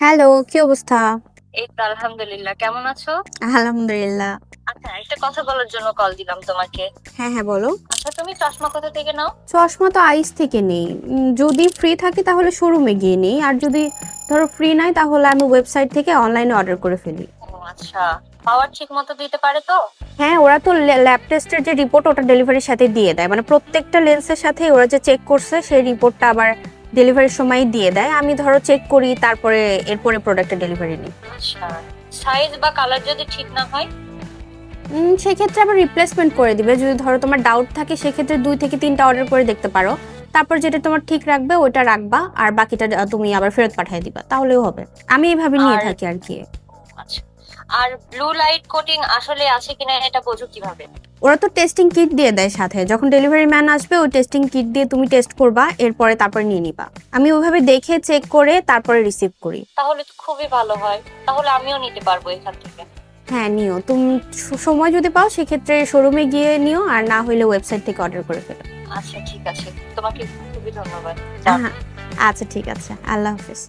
Hello, কি অবস্থা? এই তো আলহামদুলিল্লাহ। কেমন আছো? আলহামদুলিল্লাহ। আচ্ছা, একটা কথা বলার জন্য কল দিলাম তোমাকে। হ্যাঁ, হ্যাঁ বলো। আচ্ছা, তুমি চশমা কোথা থেকে নাও? চশমা তো আইস থেকে নেই। যদি ফ্রি থাকে তাহলে শোরুমে গিয়ে নেই। আর যদি ধরো ফ্রি নাই তাহলে আমি ওয়েবসাইট থেকে অনলাইনে অর্ডার করে ফেলি। ও আচ্ছা, পাওয়ার ঠিক মতো দিতে পারে তো? হ্যাঁ, ওরা তো ল্যাব টেস্টের যে রিপোর্ট ওটা ডেলিভারির সাথে দিয়ে দেয়। মানে প্রত্যেকটা লেন্সের সাথে ওরা যে চেক করছে সেই রিপোর্টটা আবার ডেলিভারির সময় দিয়ে দেয়। আমি ধরো চেক করি তারপরে এরপরে প্রোডাক্টের ডেলিভারি নিই। আচ্ছা, সাইজ বা কালার যদি ঠিক না হয়? সেক্ষেত্রে আবার রিপ্লেসমেন্ট করে দিবে। যদি ধরো তোমার ডাউট থাকে সেক্ষেত্রে 2 থেকে 3টা অর্ডার করে দেখতে পারো। তারপর যেটা তোমার ঠিক রাখবে ওইটা রাখবা আর বাকিটা তুমি আবার ফেরত পাঠিয়ে দিবা, তাহলেও হবে। আমি এইভাবে নিয়ে আর থাকি আর কি। আচ্ছা, আর ব্লু লাইট কোটিং আসলে আছে কিনা এটা বোঝো কিভাবে? ওরা তো টেস্টিং কিট দিয়ে দেয় সাথে, যখন ডেলিভারি ম্যান আসবে ওই টেস্টিং কিট দিয়ে তুমি টেস্ট করবা, এরপরে তারপরে নিয়ে নিবা। আমি ওইভাবে দেখে চেক করে তারপরে রিসিভ করি। তাহলে তো খুবই ভালো হয়, তাহলে আমিও নিতে পারবো এখান থেকে। হ্যাঁ নিও তুমি। সময় যদি পাও সেক্ষেত্রে শোরুমে গিয়ে নিও, আর না হইলে ওয়েবসাইট থেকে অর্ডার করে ফেলো। আচ্ছা ঠিক আছে, তোমাকে খুবই ধন্যবাদ। হ্যাঁ, আচ্ছা ঠিক আছে, আল্লাহ হাফিজ।